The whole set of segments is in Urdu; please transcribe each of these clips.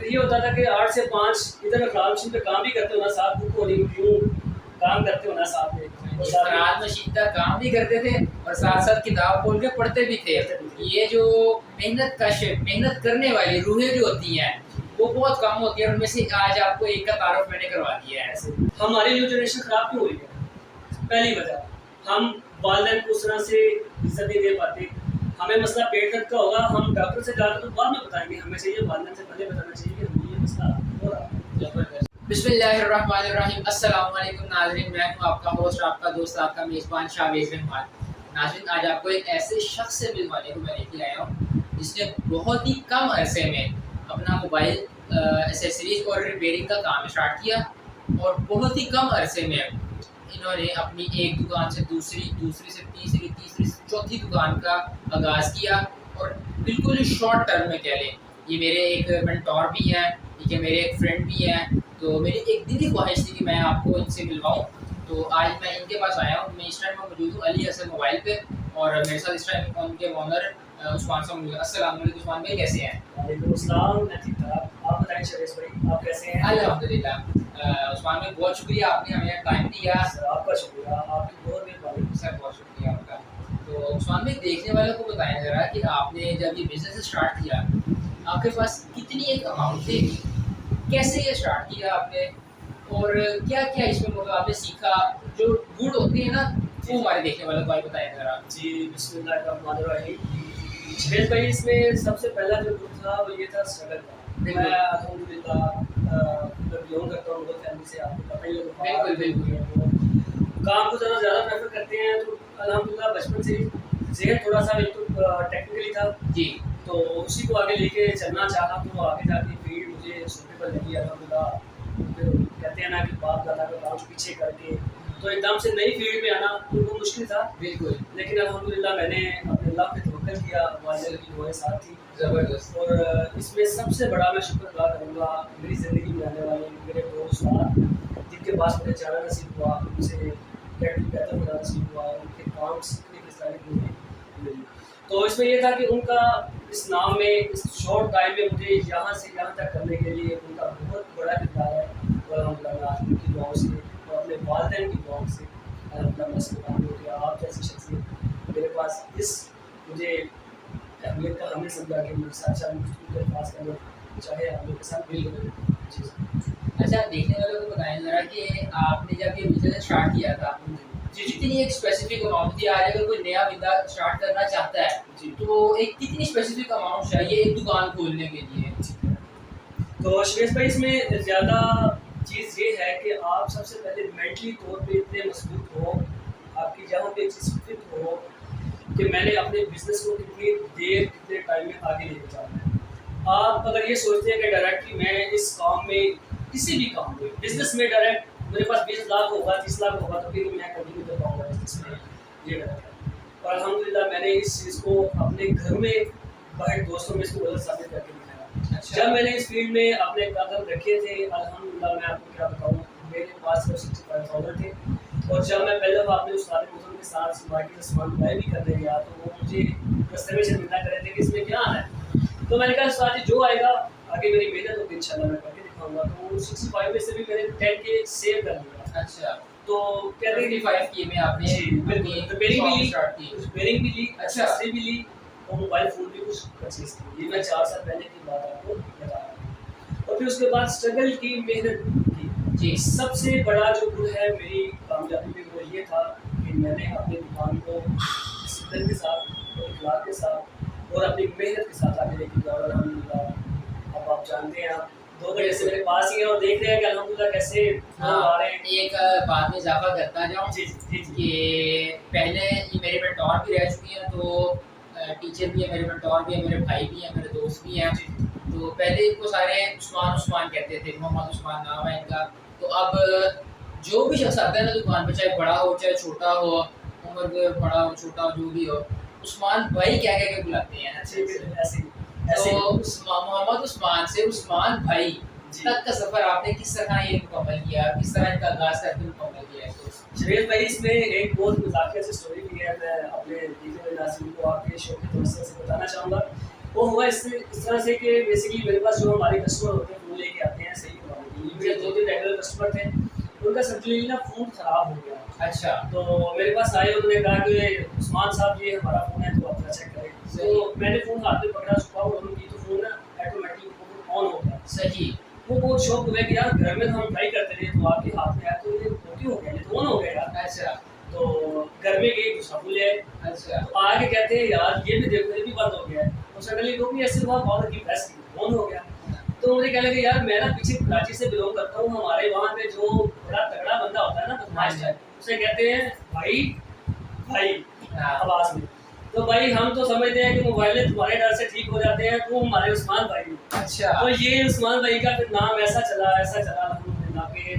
یہ ہوتا تھا کہ 8 سے 5 ادھر افراد مشین پہ کام بھی کرتے ہونا، ساتھ بک ہونی یوں کام کرتے ہونا ساتھ میں، افراد مشین کا کام بھی کرتے تھے اور ساتھ ساتھ کتاب کھول کے پڑھتے بھی تھے. یہ جو محنت کرنے والی روحیں جو ہوتی ہیں وہ بہت کم ہوتی ہیں، ان میں سے آج آپ کو ایک کا تعارف میں نے کروا دیا ہے. ہماری نیو جنریشن خراب کیوں ہوئی ہے؟ پہلی وجہ ہم والدین کو اس طرح سے عزت نہیں دے پاتے. ہمیں مسئلہ پیٹ درد کا ہوگا، ہم ڈاکٹر سے جا کر تو بعد میں بتائیں گے، ہمیں چاہیے والدین سے پہلے بتانا چاہیے کہ ہمیں یہ مسئلہ ہو رہا ہے. بسم اللہ الرحمن الرحیم. السلام علیکم ناظرین، میں ہوں آپ کا ہوسٹ، آپ کا دوست، آپ کا میزبان شاویز رحمان. ناظرین، آج آپ کو ایک ایسے شخص سے ملوانے کو میں لے کے آیا ہوں جس نے بہت ہی کم عرصے میں اپنا موبائل ایسیسریز اور ریپیئرنگ کا کام اسٹارٹ کیا، اور بہت ہی کم عرصے میں انہوں نے اپنی ایک دکان سے دوسری سے تیسری سے چوتھی دکان کا آغاز کیا. اور بالکل ہی شارٹ ٹرم میں کہہ لیں، یہ میرے ایک مینٹور بھی ہیں، ٹھیک ہے، میرے ایک فرینڈ بھی ہیں. تو میری ایک دلی خواہش تھی کہ میں آپ کو ان سے ملواؤں، تو آج میں ان کے پاس آیا ہوں. میں اس ٹائم موجود ہوں علی حسن موبائل پہ، اور میرے ساتھ اس ٹائم ان کے اونر عثمان صاحب موجود ہیں. السلام علیکم عثمان بھائی، کیسے ہیں؟ وعلیکم السلام، میں ٹھیک ٹھاک، آپ بتائیں شریف بھائی آپ کیسے ہیں؟ الحمدللہ. عثمان بھائی بہت شکریہ، آپ نے ہمیں ٹائم دیا. سر آپ کا شکریہ، آپ کی بہت مہربانی. سر بہت شکریہ آپ کا. تو عثمان بھائی دیکھنے والوں کو بتائیں ذرا کہ آپ نے جب یہ بزنس اسٹارٹ کیا آپ کے پاس کتنی ایک اماؤنٹ تھی، کیسے یہ اسٹارٹ کیا آپ نے، اور کیا کیا اس میں مطلب آپ نے سیکھا، جو گڑ ہوتے ہیں نا وہ ہمارے دیکھنے والوں کو بتائیں ذرا. جی بسم اللہ الرحمن الرحیم. شریف بھائی اس میں سب سے پہلا جو گروپ تھا وہ یہ تھا اسٹرگل کا. میں الحمدللہ بلونگ کرتا ہوں بہت فیملی سے، آپ کو پتہ ہی ہوگا. بالکل کام کو ذرا زیادہ پریفر کرتے ہیں، تو الحمدللہ بچپن سے ذہن تھوڑا سا ایک تو ٹیکنیکلی تھا جی، تو اسی کو آگے لے کے چلنا چاہا. تو آگے جا کے فیلڈ مجھے سوٹیبل لگی الحمدللہ. کہتے ہیں نا کہ باپ دادا کا کام پیچھے کر کے تو ایک دم سے نئی فیلڈ میں آنا تو وہ مشکل تھا. بالکل. لیکن الحمدللہ میں نے اپنے اللہ پہ توکل کیا، والدین کی دعائیں ساتھ تھی. زبردست. اور اس میں سب سے بڑا میں شکر ادا کروں گا میری زندگی میں آنے والے میرے دوست جن کے پاس مجھے جانا نصیب ہوا، ان سے بہتر ہونا نصیب ہوا، ان کے کام سیکھنے کی صلاحیت ملی. تو اس میں یہ تھا کہ ان کا اس نام میں اس شارٹ ٹائم میں مجھے یہاں سے یہاں تک کرنے کے لیے ان کا بہت بڑا کردار ہے. اور الحمدللہ ان کی دعاؤں سے اور اپنے والدین کی دعاؤں سے الحمدللہ میں سلام ہو گیا. آپ جیسی شخصیت میرے پاس اس مجھے اہمیت کا ہمیں سمجھا کہ مجھے ساتھ ساتھ مجھے پاس کرنا چاہے آپ لوگ کے ساتھ مل کر. اچھا، دیکھنے والوں کو بتائیں ذرا کہ آپ نے جب یہ بزنس اسٹارٹ کیا تھا کتنی ایک اسپیسیفک اماؤنٹ تھی. آج اگر کوئی نیا بندہ اسٹارٹ کرنا چاہتا ہے تو ایک کتنی اسپیسیفک اماؤنٹ چاہیے ایک دکان کھولنے کے لیے؟ تو شریف بھائی اس میں زیادہ چیز یہ ہے کہ آپ سب سے پہلے مینٹلی طور پہ اتنے مضبوط ہو، آپ کی جہاں پہ چیز فٹ ہو کہ میں نے اپنے بزنس کو کتنی دیر کتنے ٹائم میں آگے لے کے جانا ہے. آپ اگر یہ سوچتے ہیں کہ ڈائریکٹلی میں اس کام میں کسی بھی کام میں بزنس میں ڈائریکٹ میرے پاس 20 لاکھ ہوگا 30 لاکھ ہوگا تو پھر میں کنٹینیو کر پاؤں گا بزنس میں، یہ ڈر ہے. اور الحمدللہ میں نے اس چیز کو اپنے گھر میں باہر دوستوں میں اس کو غلط ثابت کر کے دکھایا. جب میں نے اس فیلڈ میں اپنے قدم رکھے تھے الحمدللہ میں آپ کو کیا بتاؤں، میرے پاس 65,000 تھے. اور جب میں پہلے دفعہ اپنے استاد محترم کے ساتھ مارکیٹ سے سامان بائی بھی کرنے گیا تو وہ مجھے رستے میں شرمندہ کر رہے تھے کہ اس میں کیا آنا ہے. تو میں نے کہا استاد جی جو آئے گا آگے میری محنت ہوگی انشاءاللہ میں کر کے دکھاؤں گا. تو وہ 65 میں سے بھی میں نے 10K سیو کر لیا. اچھا، تو کہتے ہیں 55 کی میں آپ نے ریپیئرنگ بھی لی، ایکسیسری بھی لی، اور موبائل فون بھی کچھ پرچیز کی. یہ میں 4 سال پہلے کی بات آپ کو بتا رہا ہوں. اور پھر اس کے بعد اسٹرگل کی، محنت کی. جی سب سے بڑا جو گل ہے میری کامیابی میں وہ یہ تھا کہ میں نے اپنی دکان کو ڈسپلن کے ساتھ اور اخلاق کے ساتھ اور اپنی محنت کے ساتھ آگے لے کے جاؤ. الحمدللہ اب آپ جانتے ہیں، آپ 2 گھنٹے سے میرے پاس ہی ہیں اور دیکھ رہے ہیں کہ الحمدللہ کیسے آ رہے ہیں. ایک بات میں اضافہ کرتا جاؤں کہ پہلے یہ میرے مینٹور بھی رہ چکی ہیں، تو ٹیچر بھی ہے، میرے مینٹور بھی ہیں، میرے بھائی بھی ہیں، میرے دوست بھی ہیں. تو پہلے ان کو سارے عثمان کہتے تھے، محمد عثمان نام ہے ان کا. تو اب جو بھی شخص آتا ہے نا دکان پہ، چاہے بڑا ہو چاہے چھوٹا ہو، عمر میں بڑا ہو چھوٹا ہو جو بھی ہو، عثمان بھائی کہہ کے بلاتے ہیں. تو محمد عثمان سے عثمان بھائی تک کا سفر آپ نے کس طرح یہ مکمل کیا، کس طرح ان کا آغاز کر کے مکمل کیا ہے؟ شریف بھائی اس میں ایک بہت مذاکرہ سی اسٹوری بھی ہے، میں اپنے دیکھنے والے ناظرین کو آپ کے شوق کی توسط سے بتانا چاہوں گا. وہ ہوا اس طرح سے کہ بیسیکلی میرے پاس جو ہمارے کسٹمر ہوتے ہیں فون لے کے آتے ہیں صحیح کروانے کے لیے، میرے 2-3 ریگولر کسٹمر تھے، ان کا سبجیکٹلی نا فون خراب ہو گیا. اچھا تو میرے پاس آئے، انہوں نے کہا کہ عثمان صاحب یہ ہمارا فون ہے تو آپ ذرا چیک کریں. تو میں نے فون ہاتھ میں پکڑا، صبح آن کی تو فون نا آٹومیٹکلی آن ہو گیا. صحیح. وہ بہت شوق ہوئے کہ یار گھر میں تو ہم ٹرائی کرتے رہے تو آپ کے ہاتھ میں آیا تو یہ کیوں ہو گیا، یہ تو آن ہو گیا یار. اچھا تو گھر میں گئی دوسرا فون لے آئے. اچھا تو آگے کہتے ہیں یار یہ بھی دیکھو یہ بھی بند ہو گیا ہے. تو سڈنلی وہ بھی ایسے ہوا پاور کی پریس کی آن ہو گیا. تو مجھے کہنے لگے یار میں نا پیچھے کراچی سے بلونگ کرتا ہوں، ہمارے وہاں پہ جو بڑا تگڑا بندہ ہوتا ہے نا بدماش ٹائپ، اسے کہتے ہیں بھائی بھائی آواز میں. تو بھائی ہم تو سمجھتے ہیں کہ موبائل تمہارے ڈر سے ٹھیک ہو جاتے ہیں، تو ہمارے عثمان بھائی. اچھا تو یہ عثمان بھائی کا پھر نام ایسا چلا الحمدللہ کہ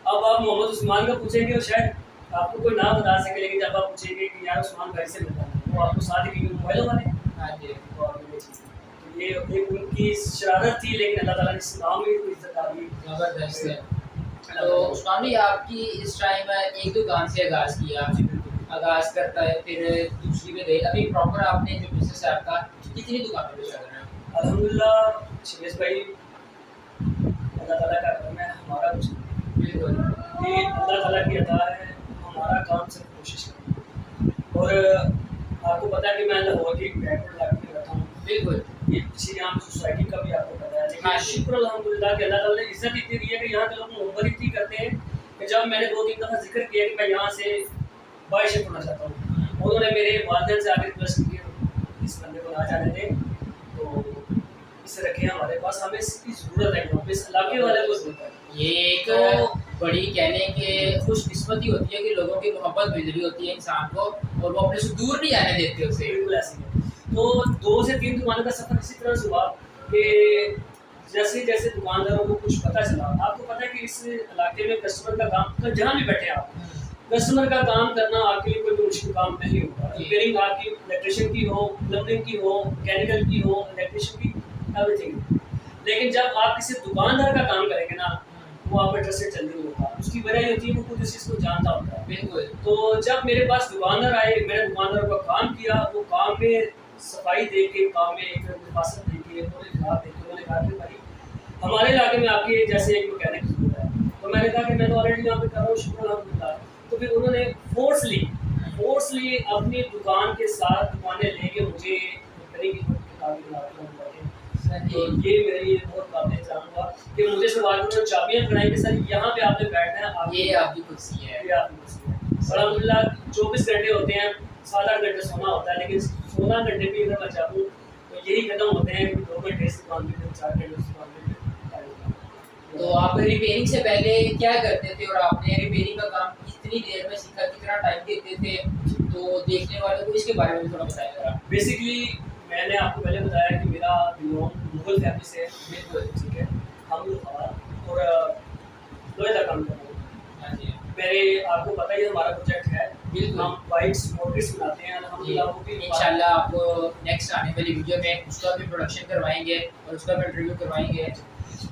اب آپ محمد عثمان کا پوچھیں گے اور شاید آپ کو کوئی نام بتا سکے، لیکن جب آپ پوچھیں گے کہ یار عثمان بھائی سے ملتا ہے وہ آپ کو ساتھ ہی موبائل والے. ہاں جی تو یہ ایک ان کی شرارت تھی، لیکن اللہ تعالیٰ نے اس نام میں کوئی عزت آ گئی. زبردست ہے. تو عثمان بھائی آپ کی اس ٹائم ایک دکان سے آغاز کیا، آغاز کرتا ہے پھر دوسری پہ گئے، ابھی پراپر آپ نے جو بزنس ہے آپ کا کتنی دکانوں پہ چل رہا ہے؟ الحمدللہ شمیش بھائی اللہ تعالیٰ کا کرم ہے، ہمارا کچھ نہیں. بالکل یہ اللہ تعالیٰ کی عطا ہے، ہمارا کام صرف کوشش کرنا. اور آپ کو پتا ہے کہ میں لاہور کی بیک ورڈ علاقے میں رہتا ہوں. بالکل یہ پیچھے یہاں کی سوسائٹی کا بھی آپ کو پتا ہے، ہاں لیکن شکر الحمدللہ کہ اللہ تعالیٰ نے عزت اتنی دی ہے کہ یہاں کے لوگ محبت اتنی کرتے ہیں کہ جب میں نے 2-3 دفعہ ذکر کیا کہ میں یہاں سے بائی شفٹ ہونا چاہتا ہوں، انہوں نے میرے والدین سے آگے ریکویسٹ کی کہ اس بندے کو نہ جانے دیں، تو اسے رکھیں ہمارے پاس، ہمیں اس کی ضرورت ہے، یہاں پہ اس علاقے والے کو ضرورت ہے. یہ ایک بڑی کہہ لیں کہ خوش قسمتی ہوتی ہے کہ لوگوں کی محبت مل رہی ہوتی ہے انسان کو اور وہ اپنے سے دور نہیں آنے دیتے اسے. بالکل ایسے ہے. تو 2 سے 3 دکانوں کا سفر اسی طرح سے ہوا کہ جیسے جیسے دکانداروں کو کچھ پتہ چلا. آپ کو پتہ ہے کہ اس علاقے میں کسٹمر کا کام جہاں بھی بیٹھے آپ کسٹمر کا کام کرنا آپ کے لیے کوئی مشکل کام نہیں ہوگا. ریپیئرنگ آپ کی الیکٹریشین کی ہو، پلمبرنگ کی ہو، میکینیکل کی ہو، الیکٹریشین کی، ایوری تھنگ. لیکن جب آپ کسی دکاندار کا کام کریں گے نا وہ آپ کا ٹرسٹڈ جلدی ہوگا. اس کی وجہ یہ ہوتی ہے وہ خود اس چیز کو جانتا ہوتا ہے. بالکل. تو جب میرے پاس دکاندار آئے، میں نے دکاندار کا کام کیا، وہ کام میں صفائی دے کے، کام میں ایک حفاظت دے کے، پورے خراب دے کے، انہوں نے کہا کہ بھائی ہمارے علاقے میں آپ کے جیسے ایک میکینک کی ضرورت ہے. تو میں نے کہا کہ میں تو آلریڈی یہاں پہ کر رہا ہوں، شکر الحمدللہ. تو پھر انہوں نے فورسلی اپنی دکان کے ساتھ دکانیں لے کے مجھے ریپیئرنگ کی کتابیں دلاتے ہیں. تو یہ میری بہت قابل احترام ہوا کہ مجھے سے بات کروں چابیاں کھڑائی کہ سر یہاں پہ آپ نے بیٹھنا ہے، یہ آپ کی کرسی ہے. یہ آپ کی کرسی ہے. الحمدللہ 24 گھنٹے ہوتے ہیں، 7-8 گھنٹے سونا ہوتا ہے، لیکن 16 گھنٹے بھی اگر میں چاہوں تو یہی قدم ہوتے ہیں کہ 2 گھنٹے سے دکان پہ 4 گھنٹے سے دکان پہ. تو آپ ریپیئرنگ سے پہلے کیا کرتے تھے اور آپ نے ریپیئرنگ کا کام کتنی دیر میں سیکھا، کتنا ٹائم دیتے تھے؟ تو دیکھنے والوں کو اس کے بارے میں تھوڑا بتائیں ذرا. بیسکلی میں نے آپ کو پہلے بتایا کہ میرا بلونگ مغل فیملی سے. بالکل ٹھیک ہے. ہم لوگ اور لوہے کا کام کر رہے ہیں. ہاں جی میرے آپ کو پتہ ہی ہمارا پروجیکٹ ہے، بالکل. ہم وائٹس موٹرس بناتے ہیں الحمدللہ. وہ بھی انشاءاللہ آپ کو نیکسٹ آنے والی ویڈیو میں اس کا بھی پروڈکشن کروائیں گے اور اس کا بھی انٹرویو کروائیں گے.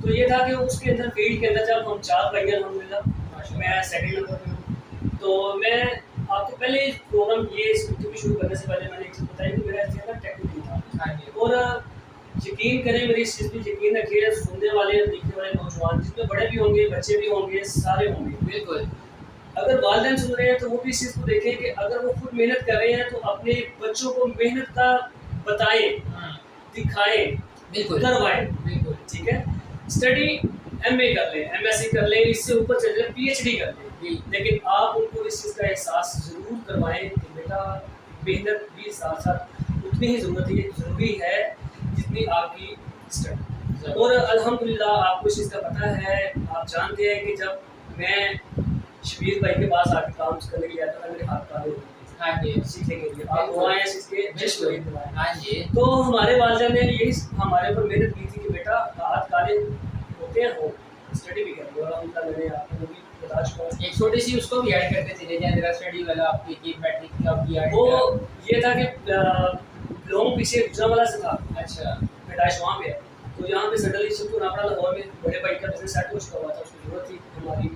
تو یہ تھا کہ اس کے اندر فیلڈ کے اندر جب ہم 4 بھائی ہیں الحمدللہ، میں سیکنڈ نمبر پہ ہوں. تو میں آپ کو پہلے پروگرام یہ اس ویڈیو شروع کرنے سے پہلے میں نے ایک چیز بتائی کہ میرا چینل ٹیکنیکل تھا. ہاں جی. اور یقین کریں میری اس چیز پہ یقین رکھیے، سننے والے اور دیکھنے والے نوجوان جس میں بڑے بھی ہوں گے، بچے بھی ہوں گے، سارے ہوں گے. بالکل. اگر والدین سن رہے ہیں تو وہ بھی اس چیز کو دیکھیں کہ اگر وہ خود محنت کر رہے ہیں تو اپنے بچوں کو محنت کا بتائیں، دکھائیں، بالکل کروائیں. بالکل. ٹھیک ہے. اسٹڈی ایم اے کر لیں، ایم ایس سی کر لیں، اس سے اوپر چل جائیں، پی ایچ ڈی کر لیں، لیکن آپ ان کو اس چیز کا احساس ضرور کروائیں کہ بیٹا محنت بھی ساتھ ساتھ اتنی ہی ضروری ہے جتنی آپ کی اسٹڈی. اور الحمدللہ آپ کو اس چیز کا پتہ ہے، آپ جانتے ہیں کہ جب میں شبیر بھائی کے پاس آ کے کام کرنے کے لیے آتا تھا میرے ہاتھ کالے ہوتے تھے. ہاں جی. سیکھنے کے لیے آپ وہاں ہیں سیکھ کے جسٹ وہی کروائیں. ہاں جی. تو ہمارے والدہ نے یہی ہمارے اوپر محنت کی تھی کہ بیٹا ہاتھ کالے ہوتے ہیں، ہو اسٹڈی بھی کر لو. الحمدللہ میں نے آپ کو بھی بتا چکا ہوں. ایک چھوٹی سی اس کو بھی ایڈ کرتے چلے جائیں ذرا، اسٹڈی والا آپ کی میٹرک کا بھی ایڈ. وہ یہ تھا کہ لوگ پیچھے گجرا والا سے تھا. اچھا. پیدائش وہاں پہ ہے. تو یہاں پہ سڈنلی شفٹ ہونا پڑا لاہور میں. بڑے بھائی کا بزنس سیٹ ہو چکا ہوا تھا، اس کی ضرورت تھی ہماری.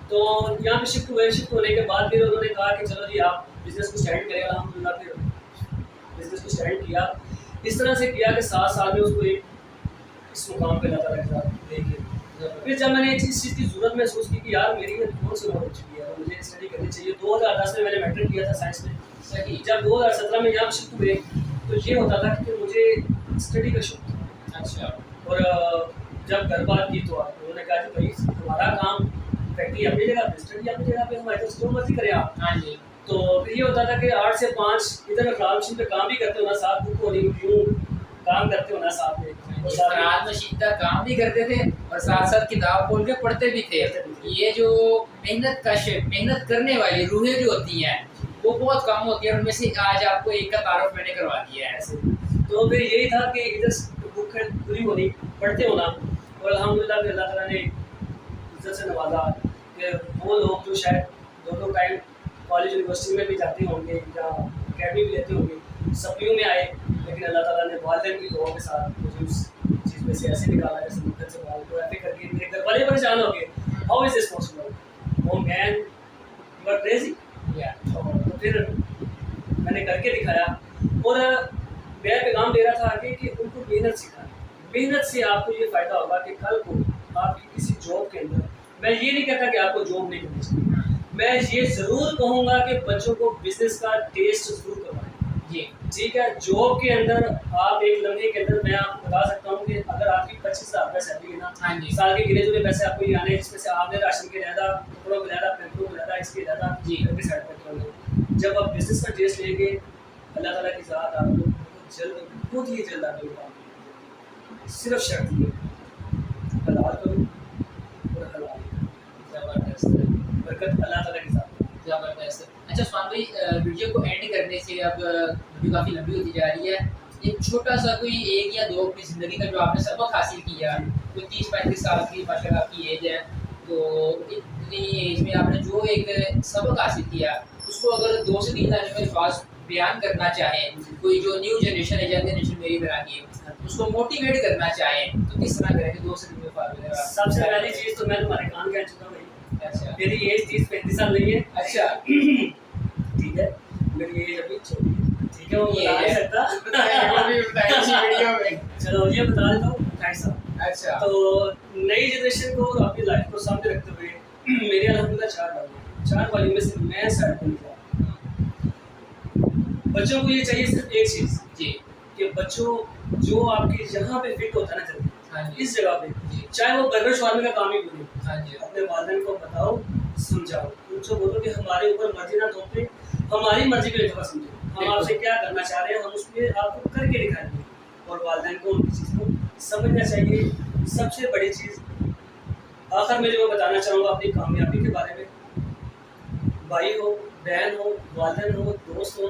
تو یہاں پہ شفٹ ہوئے. شفٹ ہونے کے بعد پھر انہوں نے کہا کہ چلو جی آپ بزنس کو اسٹارٹ کریں. الحمدللہ پھر بزنس کو اسٹارٹ کیا. اس طرح سے کیا کہ 7 سال میں اس کو ایک اس مقام پہ اللہ تعالیٰ کے ساتھ لے کے پھر جب میں نے اس چیز کی ضرورت محسوس کی کہ یار میری کون سی نالج چکی ہے اور مجھے اسٹڈی کرنی چاہیے. 2010 میں نے میٹرک کیا تھا سائنس میں. صحیح. جب 2017 میں یہاں شفٹ ہوئے تو یہ ہوتا تھا کہ مجھے اسٹڈی کا شوق تھا. اچھا. اور جب گھر بات کی تو انہوں نے کہا کہ بھائی تمہارا کام فیکٹری اپنی جگہ پہ, اسٹڈی اپنی جگہ پہ, ہماری طرف جو مرضی کرے آپ. ہاں جی. تو پھر یہ ہوتا تھا کہ 8 سے 5 ادھر کلام مشین پہ کام بھی کرتے ہونا, ساتھ بک ہونی یوں کام کرتے ہونا ساتھ میں, رات میں شیدہ کام بھی کرتے تھے اور ساتھ ساتھ کتاب کھول کے پڑھتے بھی تھے. یہ جو محنت کش محنت کرنے والی روحیں جو ہوتی ہیں وہ بہت کم ہوتی ہیں, اور ان میں سے آج آپ کو ایک کا تعارف میں نے کروا دیا ہے. ایسے تو پھر یہی تھا کہ ادھر بک پوری ہونی, پڑھتے ہونا. اور الحمدللہ کہ اللہ تعالیٰ نے عزت سے نوازا کہ وہ لوگ جو شاید 2 ٹائم کالج یونیورسٹی میں بھی جاتے ہوں گے یا اکیڈمی بھی لیتے ہوں گے, سپلیوں میں آئے, لیکن اللہ تعالیٰ نے والدین کی دعاؤں کے ساتھ مجھے اس چیز میں سے ایسے نکالا جیسے مدت سے بال کو ایسے کر کے میرے گھر والے پریشان ہو گئے, how is this possible, oh man you are crazy. تو پھر میں نے کر کے دکھایا اور میرا پیغام دے رہا تھا آگے کہ ان کو محنت سکھائیں. محنت سے آپ کو یہ فائدہ ہوگا کہ کل کو آپ کی کسی جاب کے اندر, میں یہ نہیں کہتا کہ آپ کو جاب نہیں کرنی چاہیے, میں یہ ضرور کہوں گا کہ بچوں کو بزنس کا ٹیسٹ ضرور کروائیں. جی ٹھیک ہے. جاب کے اندر آپ ایک لمحے کے اندر میں آپ کو بتا سکتا ہوں کہ اگر آپ کی 25,000 روپئے سیلری ہے نا, ہاں جی. سال کے گنے چنے پیسے آپ کو یہ آنے, جس میں سے آپ نے راشن کے لہٰذا, کپڑوں کے لہٰذا, پینٹوں کے لہٰذا, اس کے لہٰذا جی گھر کے سائڈ پر کریں. جب آپ بزنس کا ٹیسٹ لیں گے اللہ تعالیٰ کی ذات آپ کو بہت ہی جلد آپ کو صرف شرط یہ حلال کرو اور حلال. زبردست. برکت اللہ تعالیٰ کے ساتھ. زبردست. اچھا عثمان بھائی, ویڈیو کو اینڈ کرنے سے اب ویڈیو کافی لمبی ہوتی جا رہی ہے, ایک چھوٹا سا کوئی 1 یا 2 اپنی زندگی کا جو آپ نے سبق حاصل کیا, کوئی 30-35 سال کی ماشاء اللہ آپ کی ایج ہے, تو اتنی ایج میں آپ نے جو ایک سبق حاصل کیا اس کو اگر 2 سے 3 لائنوں میں الفاظ بیان کرنا چاہیں, کوئی جو نیو جنریشن ہے, جنریشن میری طرح کی, اس کو موٹیویٹ کرنا چاہیں تو کس طرح کریں گے 2 سے 3 الفاظ؟ سب سے پہلی چیز تو میں تمہارے کان کہہ چکا ہوں. اچھا. میری ایج 30-35 سال نہیں ہے. اچھا. ٹھیک ہے, میری ایج ابھی چھوٹی ہے. ٹھیک ہے, وہ بتا نہیں سکتا. چلو یہ بتا دیتا ہوں 28 سال. اچھا. تو نئی جنریشن کو اپنی لائف کو سامنے رکھتے ہوئے میرے الحمدللہ 4 بھائی ہیں. 4 بھائیوں میں سے میں سائڈ پہ نکلا. بچوں کو یہ چاہیے صرف ایک چیز, جی, کہ بچوں جو آپ کے جہاں پہ فٹ ہوتا ہے نا جلدی, ہاں جی, اس جگہ پہ, جی, چاہے وہ برگر شوارمے کا کام ہی کرے, ہاں جی, اپنے والدین کو بتاؤ, سمجھاؤ, ان سے بولو کہ ہمارے اوپر مرضی نہ تھوپے, ہماری مرضی پہ لکھا سمجھو, ہم آپ سے کیا کرنا چاہ رہے ہیں ہم اس پہ آپ کو کر کے دکھائیں گے. اور والدین کو ان کی چیز کو سمجھنا چاہیے. سب سے بڑی چیز آخر میں جو میں بتانا چاہوں گا اپنی کامیابی کے بارے میں, بھائی ہو, بہن ہو, والدین ہو, دوست ہو,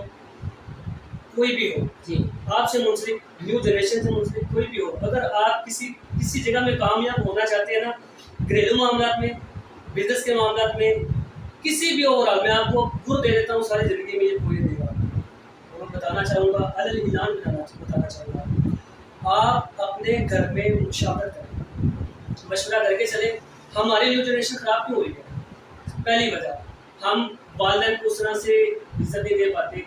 کوئی بھی ہو, جی, آپ سے منسلک, نیو جنریشن سے منسلک کوئی بھی ہو, اگر آپ کسی جگہ میں کامیاب ہونا چاہتے ہیں نا, گھریلو معاملات میں, بزنس کے معاملات میں, کسی بھی اوورال میں آپ کو گر دے دیتا ہوں ساری زندگی میں یہ کوئی دے گا. اور میں بتانا چاہوں گا, اعلان بتانا چاہوں گا, آپ اپنے گھر میں مشاورت کریں, مشورہ کر کے چلیں. ہماری نیو جنریشن خراب کیوں ہوئی ہے؟ پہلی وجہ, ہم والدین کو اس طرح سے عزت نہیں دے پاتے.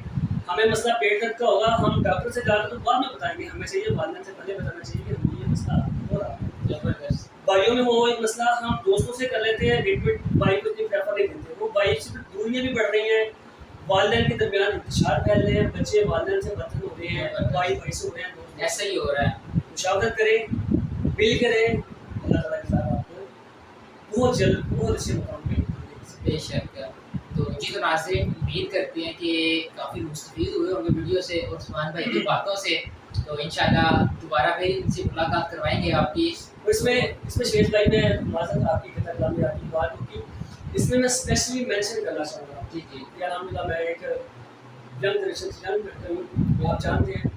ہمیں مسئلہ پیٹ درد کا ہوگا, ہم ڈاکٹر سے جا کر تو بعد میں بتائیں گے, ہمیں چاہیے والدین سے پہلے بتانا چاہیے کہ ہمیں یہ مسئلہ ہو رہا ہے. زبردست. بھائیوں میں وہ ایک مسئلہ ہم دوستوں سے کر لیتے ہیں, ریڈمیڈ بھائی کو اتنی پریفر نہیں دیتے. وہ بھائی سے دوریاں بھی بڑھ رہی ہیں, والدین کے درمیان انتشار پھیل رہے ہیں, بچے والدین سے بدتر ہو رہے ہیں, بھائی بھائی سے ہو رہے ہیں. ایسا ہی ہو رہا ہے. مشاورت کریں, مل کریں, اللہ تعالیٰ کے ساتھ آپ کو بہت جلد بہت اچھے مقام پہ. بے شک. تو جی, تو ناظرین امید کرتے ہیں کہ کافی مستفید ہوئے ہوں گے ویڈیو سے اور عثمان بھائی کی باتوں سے. تو انشاءاللہ دوبارہ پھر ان سے ملاقات کروائیں گے آپ کی. اس میں شیخ بھائی میں معذرت آپ کی کتاب میں آپ کی بات ہوگی, اس میں اسپیشلی مینشن کرنا چاہوں گا. جی, جی, کہ الحمدللہ میں ایک ینگ جنریشن سے ینگ کرتا ہوں. آپ جانتے ہیں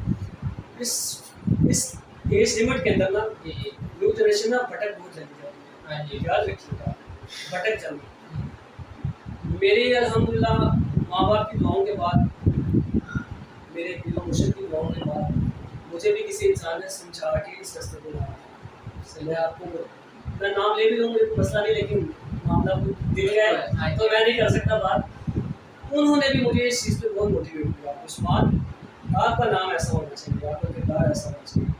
اس ایج لمٹ کے اندر نا جی, نیو جنریشن نا بھٹک بہت جلدی جاتی ہے. ہاں جی, یاد رکھیے گا, بھٹک جلدی. میرے الحمدللہ ماں باپ کی دعاؤں کے بعد, میرے پیر و مرشد کی دعاؤں کے بعد مجھے بھی کسی انسان نے سمجھا کے اس راستے کو لایا. میں آپ کو میں نام لے بھی لوں گا, مسئلہ نہیں, لیکن معاملہ دل کا ہے تو میں نہیں کر سکتا بات. انہوں نے بھی مجھے اس چیز پہ بہت موٹیویٹ کیا. عثمان آپ کا نام ایسا ہونا چاہیے، آپ کا کردار ایسا ہونا چاہیے.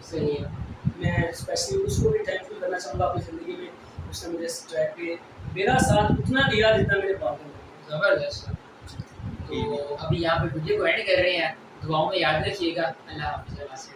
صحیح ہے. میں اسپیشلی اس کو بھی تھینکفل کرنا چاہوں گا اپنی زندگی میں، اس نے مجھے اس ٹریک پہ میرا ساتھ اتنا دیا جتنا میرے باپ نے. زبردست. تو ابھی یہاں پہ ویڈیو کو اینڈ کر رہے ہیں. دعاؤں میں یاد رکھیے گا. اللہ حافظ.